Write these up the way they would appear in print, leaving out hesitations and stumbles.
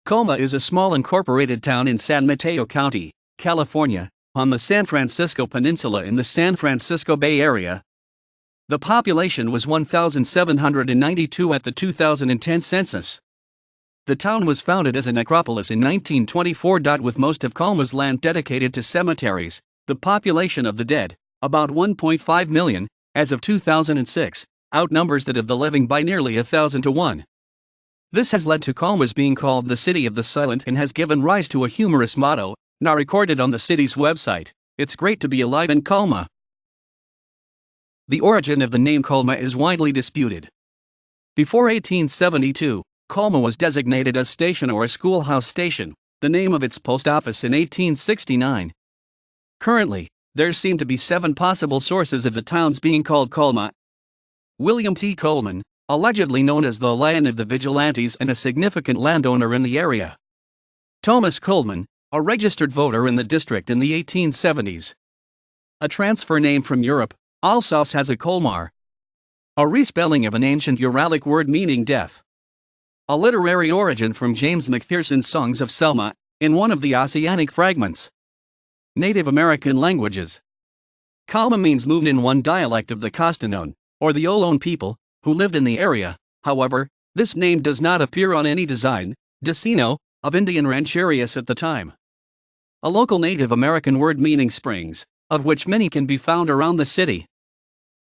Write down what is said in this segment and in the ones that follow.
Colma is a small incorporated town in San Mateo County, California, on the San Francisco Peninsula in the San Francisco Bay Area. The population was 1,792 at the 2010 census. The town was founded as a necropolis in 1924. With most of Colma's land dedicated to cemeteries, the population of the dead, about 1.5 million, as of 2006, outnumbers that of the living by nearly 1,000 to 1. This has led to Colma's being called the City of the Silent and has given rise to a humorous motto, now recorded on the city's website: "It's great to be alive in Colma." The origin of the name Colma is widely disputed. Before 1872, Colma was designated a station or a schoolhouse station, the name of its post office in 1869. Currently, there seem to be 7 possible sources of the town's being called Colma. William T. Coleman, allegedly known as the Land of the Vigilantes and a significant landowner in the area. Thomas Coleman, a registered voter in the district in the 1870s. A transfer name from Europe, Alsace has a Colmar. A respelling of an ancient Uralic word meaning death. A literary origin from James McPherson's Songs of Selma, in one of the Ossianic fragments. Native American languages. Colma means moved in one dialect of the Costanoan, or the Ohlone people, who lived in the area. However, this name does not appear on any design, Decino, of Indian rancherias at the time. A local Native American word meaning springs, of which many can be found around the city.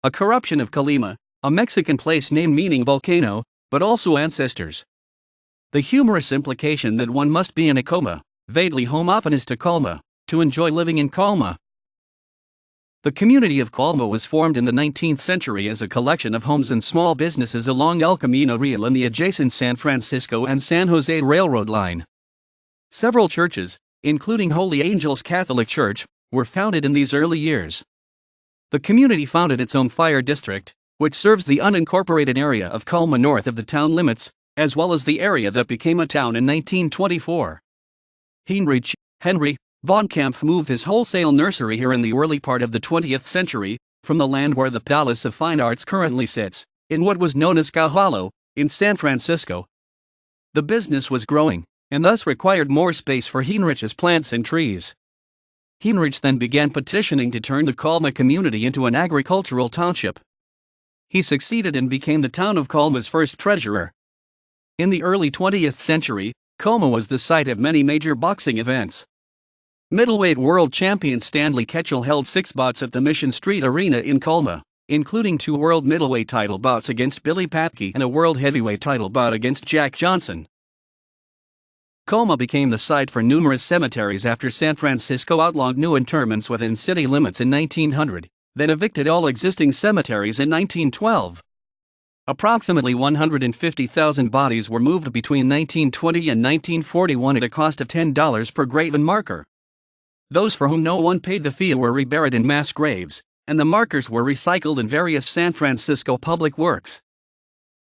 A corruption of Colima, a Mexican place name meaning volcano, but also ancestors. The humorous implication that one must be in a coma, vaguely homophonous to Colma, to enjoy living in Colma. The community of Colma was formed in the 19th century as a collection of homes and small businesses along El Camino Real and the adjacent San Francisco and San Jose Railroad line. Several churches, including Holy Angels Catholic Church, were founded in these early years. The community founded its own fire district, which serves the unincorporated area of Colma north of the town limits, as well as the area that became a town in 1924. Heinrich Henry von Kampf moved his wholesale nursery here in the early part of the 20th century, from the land where the Palace of Fine Arts currently sits, in what was known as Cow Hollow, in San Francisco. The business was growing, and thus required more space for Heinrich's plants and trees. Heinrich then began petitioning to turn the Colma community into an agricultural township. He succeeded and became the town of Colma's first treasurer. In the early 20th century, Colma was the site of many major boxing events. Middleweight world champion Stanley Ketchel held 6 bouts at the Mission Street Arena in Colma, including 2 world middleweight title bouts against Billy Patke and a world heavyweight title bout against Jack Johnson. Colma became the site for numerous cemeteries after San Francisco outlawed new interments within city limits in 1900, then evicted all existing cemeteries in 1912. Approximately 150,000 bodies were moved between 1920 and 1941 at a cost of $10 per grave and marker. Those for whom no one paid the fee were reburied in mass graves, and the markers were recycled in various San Francisco public works.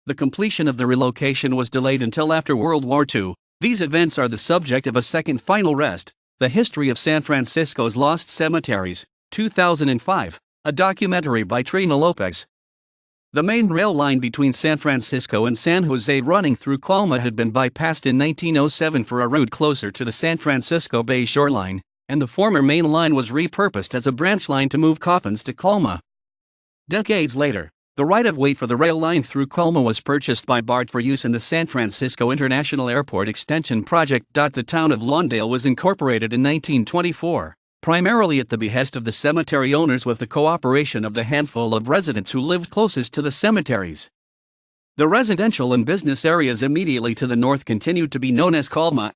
The completion of the relocation was delayed until after World War II. These events are the subject of a second final rest, The History of San Francisco's Lost Cemeteries, 2005, a documentary by Trina Lopez. The main rail line between San Francisco and San Jose running through Colma had been bypassed in 1907 for a route closer to the San Francisco Bay shoreline, and the former main line was repurposed as a branch line to move coffins to Colma. Decades later, the right-of-way for the rail line through Colma was purchased by BART for use in the San Francisco International Airport Extension Project. The town of Lawndale was incorporated in 1924, primarily at the behest of the cemetery owners with the cooperation of the handful of residents who lived closest to the cemeteries. The residential and business areas immediately to the north continued to be known as Colma.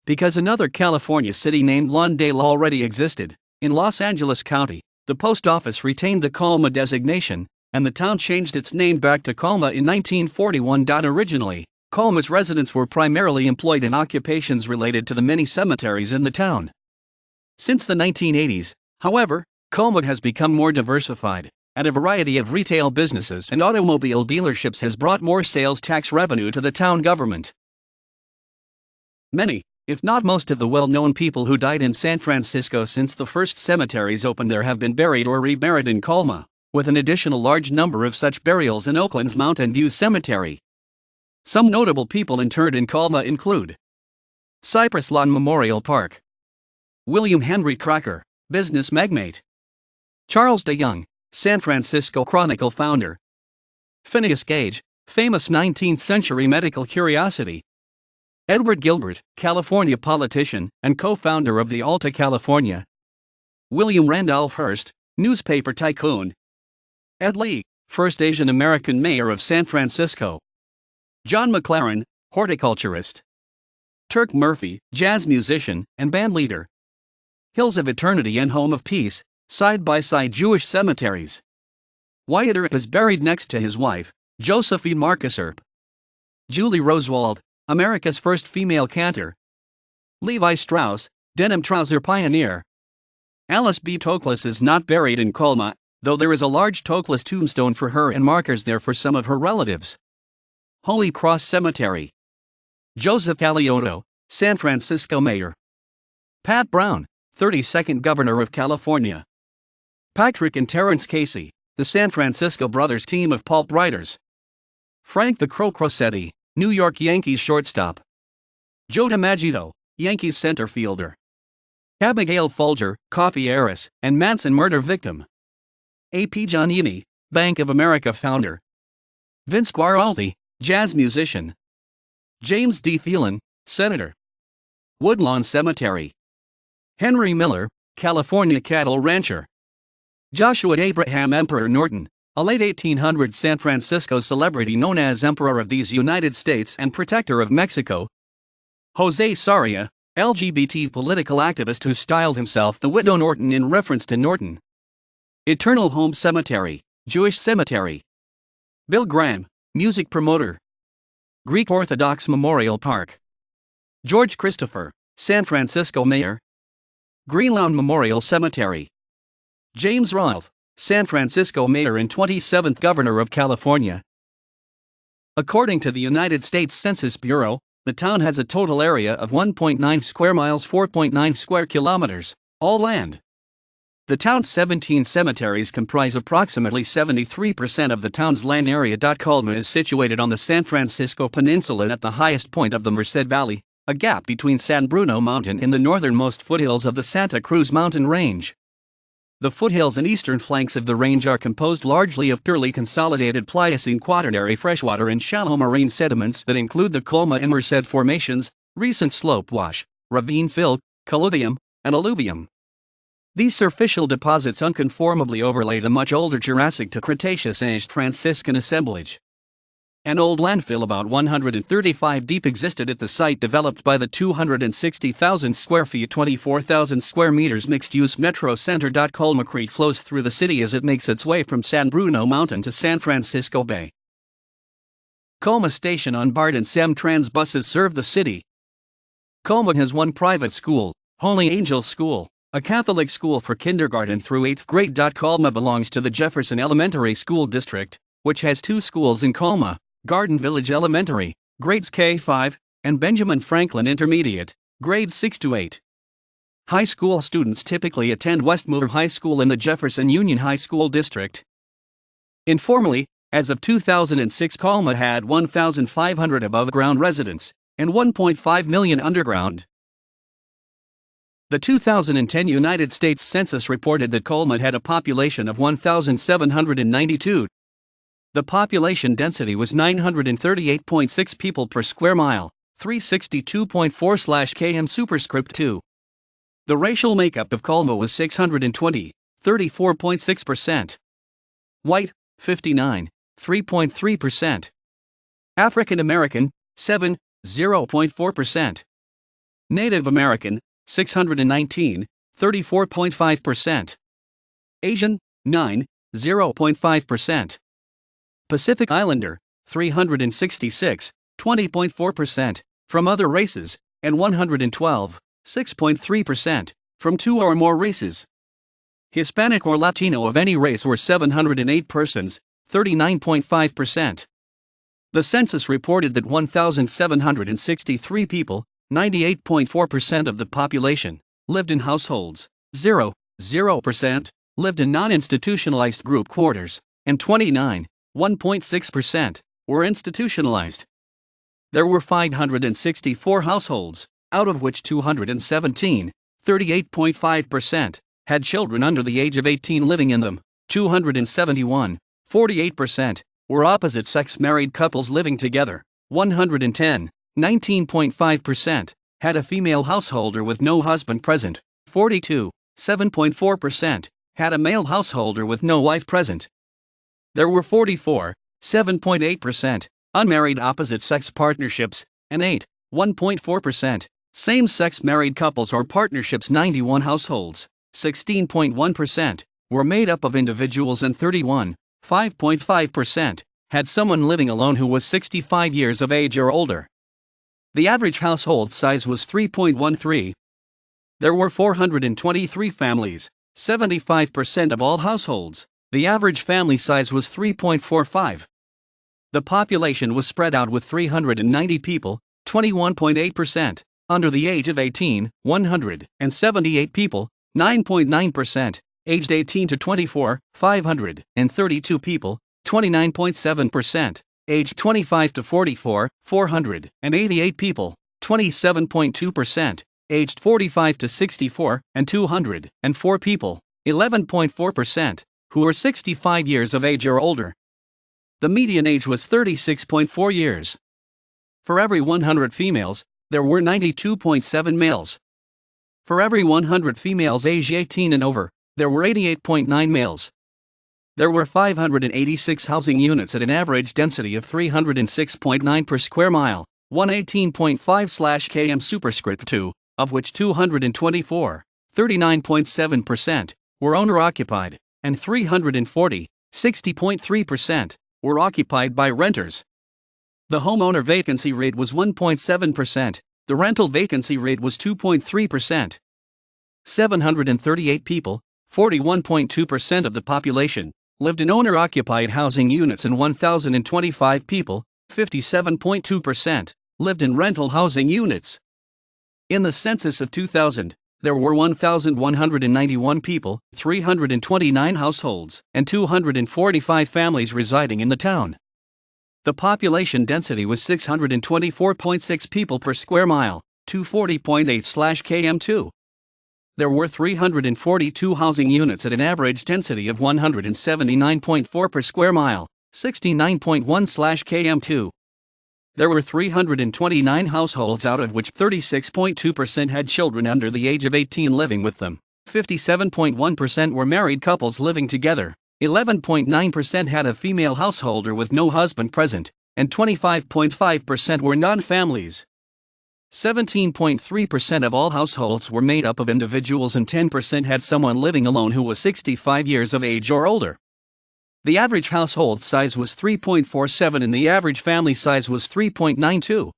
Because another California city named Lawndale already existed, in Los Angeles County, the post office retained the Colma designation, and the town changed its name back to Colma in 1941. Originally, Colma's residents were primarily employed in occupations related to the many cemeteries in the town. Since the 1980s, however, Colma has become more diversified, and a variety of retail businesses and automobile dealerships has brought more sales tax revenue to the town government. Many, if not most of the well-known people who died in San Francisco since the first cemeteries opened there have been buried or reburied in Colma, with an additional large number of such burials in Oakland's Mountain View Cemetery. Some notable people interred in Colma include Cypress Lawn Memorial Park. William Henry Crocker, business magnate. Charles de Young, San Francisco Chronicle founder. Phineas Gage, famous 19th century medical curiosity. Edward Gilbert, California politician and co-founder of the Alta California. William Randolph Hearst, newspaper tycoon. Ed Lee, first Asian American mayor of San Francisco. John McLaren, horticulturist. Turk Murphy, jazz musician and bandleader. Hills of Eternity and Home of Peace, side-by-side Jewish cemeteries. Wyatt Earp is buried next to his wife, Josephine Marcus Earp. Julie Rosewald, America's first female cantor. Levi Strauss, denim trouser pioneer. Alice B. Toklas is not buried in Colma, though there is a large Toklas tombstone for her and markers there for some of her relatives. Holy Cross Cemetery. Joseph Alioto, San Francisco mayor. Pat Brown, 32nd governor of California. Patrick and Terrence Casey, the San Francisco Brothers team of pulp writers. Frank the Crow Crosetti, New York Yankees shortstop. Joe DiMaggio, Yankees center fielder. Abigail Folger, coffee heiress and Manson murder victim. A.P. Giannini, Bank of America founder. Vince Guaraldi, jazz musician. James D. Thielen, senator. Woodlawn Cemetery. Henry Miller, California cattle rancher. Joshua Abraham Emperor Norton, a late 1800s San Francisco celebrity known as Emperor of these United States and Protector of Mexico. Jose Sarria, LGBT political activist who styled himself the Widow Norton in reference to Norton. Eternal Home Cemetery, Jewish cemetery. Bill Graham, music promoter. Greek Orthodox Memorial Park. George Christopher, San Francisco mayor. Greenlawn Memorial Cemetery. James Rolfe, San Francisco mayor and 27th governor of California. According to the United States Census Bureau, the town has a total area of 1.9 square miles, 4.9 square kilometers, all land. The town's 17 cemeteries comprise approximately 73% of the town's land area. Colma is situated on the San Francisco Peninsula at the highest point of the Merced Valley, a gap between San Bruno Mountain and the northernmost foothills of the Santa Cruz Mountain Range. The foothills and eastern flanks of the range are composed largely of purely consolidated Pliocene quaternary freshwater and shallow marine sediments that include the Colma and Merced formations, recent slope wash, ravine fill, colluvium, and alluvium. These surficial deposits unconformably overlay the much older Jurassic to Cretaceous-aged Franciscan assemblage. An old landfill about 135 deep existed at the site developed by the 260,000 square feet 24,000 square meters mixed-use Metro Center. Colma Creek flows through the city as it makes its way from San Bruno Mountain to San Francisco Bay. Colma Station on BART and SEM-Trans buses serve the city. Colma has one private school, Holy Angels School, a Catholic school for kindergarten through 8th grade. Colma belongs to the Jefferson Elementary School District, which has two schools in Colma, Garden Village Elementary, grades K-5, and Benjamin Franklin Intermediate, grades 6 to 8. High school students typically attend Westmoor High School in the Jefferson Union High School District. Informally, as of 2006, Colma had 1,500 above-ground residents and 1.5 million underground. The 2010 United States Census reported that Colma had a population of 1,792. The population density was 938.6 people per square mile, 362.4/km superscript 2. The racial makeup of Colma was 620, 34.6%. White, 59, 3.3%. African American, 7, 0.4%. Native American, 619, 34.5%. Asian, 9, 0.5%. Pacific Islander, 366, 20.4%, from other races, and 112, 6.3%, from two or more races. Hispanic or Latino of any race were 708 persons, 39.5%. The census reported that 1,763 people, 98.4% of the population, lived in households, 0.0%, lived in non-institutionalized group quarters, and 1.6%, were institutionalized. There were 564 households, out of which 217, 38.5%, had children under the age of 18 living in them. 271, 48%, were opposite-sex married couples living together. 110, 19.5%, had a female householder with no husband present. 42, 7.4%, had a male householder with no wife present. There were 44, 7.8%, unmarried opposite-sex partnerships, and 8, 1.4%, same-sex married couples or partnerships. 91 households, 16.1%, were made up of individuals, and 31, 5.5%, had someone living alone who was 65 years of age or older. The average household size was 3.13. There were 423 families, 75% of all households. The average family size was 3.45. The population was spread out with 390 people, 21.8%, under the age of 18, 178 people, 9.9%, aged 18 to 24, 532 people, 29.7%, aged 25 to 44, 488 people, 27.2%, aged 45 to 64, and 204 people, 11.4%, who were 65 years of age or older. The median age was 36.4 years. For every 100 females, there were 92.7 males. For every 100 females aged 18 and over, there were 88.9 males. There were 586 housing units at an average density of 306.9 per square mile, 118.5/km superscript 2, of which 224, 39.7%, were owner-occupied, and 340, 60.3%, were occupied by renters. The homeowner vacancy rate was 1.7%, the rental vacancy rate was 2.3%. 738 people, 41.2% of the population, lived in owner-occupied housing units, and 1,025 people, 57.2%, lived in rental housing units. In the census of 2000, there were 1,191 people, 329 households, and 245 families residing in the town. The population density was 624.6 people per square mile, 240.8/km2. There were 342 housing units at an average density of 179.4 per square mile, 69.1/km2. There were 329 households, out of which 36.2% had children under the age of 18 living with them. 57.1% were married couples living together. 11.9% had a female householder with no husband present, and 25.5% were non-families. 17.3% of all households were made up of individuals, and 10% had someone living alone who was 65 years of age or older. The average household size was 3.47 and the average family size was 3.92.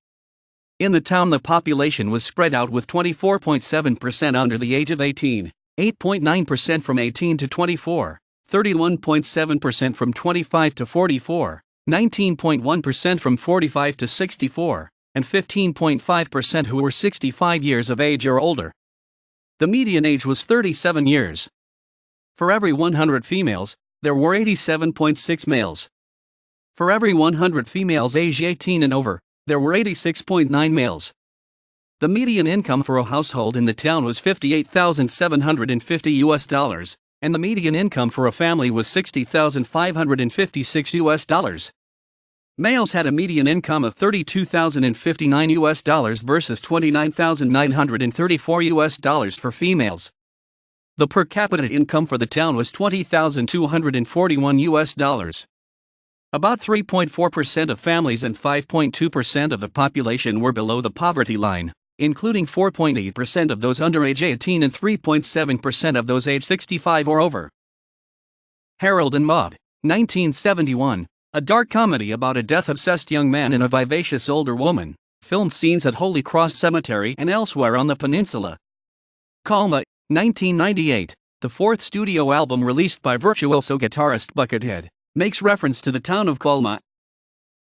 In the town, the population was spread out with 24.7% under the age of 18, 8.9% from 18 to 24, 31.7% from 25 to 44, 19.1% from 45 to 64, and 15.5% who were 65 years of age or older. The median age was 37 years. For every 100 females, there were 87.6 males. For every 100 females aged 18 and over, there were 86.9 males. The median income for a household in the town was $58,750, and the median income for a family was $60,556. Males had a median income of $32,059 versus $29,934 for females. The per capita income for the town was $20,241. About 3.4% of families and 5.2% of the population were below the poverty line, including 4.8% of those under age 18 and 3.7% of those age 65 or over. Harold and Maude, 1971, a dark comedy about a death-obsessed young man and a vivacious older woman, filmed scenes at Holy Cross Cemetery and elsewhere on the peninsula. Colma, 1998, the fourth studio album released by virtuoso guitarist Buckethead, makes reference to the town of Colma.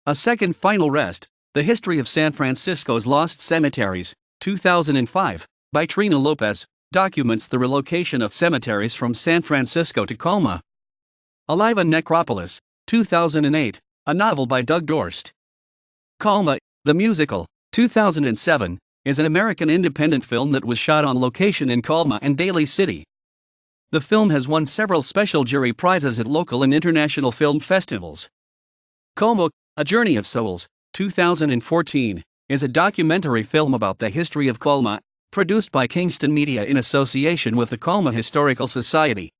A Second Final Rest, The History of San Francisco's Lost Cemeteries, 2005, by Trina Lopez, documents the relocation of cemeteries from San Francisco to Colma. Alive and Necropolis, 2008, a novel by Doug Dorst. Colma, the Musical, 2007, is an American independent film that was shot on location in Colma and Daly City. The film has won several special jury prizes at local and international film festivals. Colma, A Journey of Souls, 2014, is a documentary film about the history of Colma, produced by Kingston Media in association with the Colma Historical Society.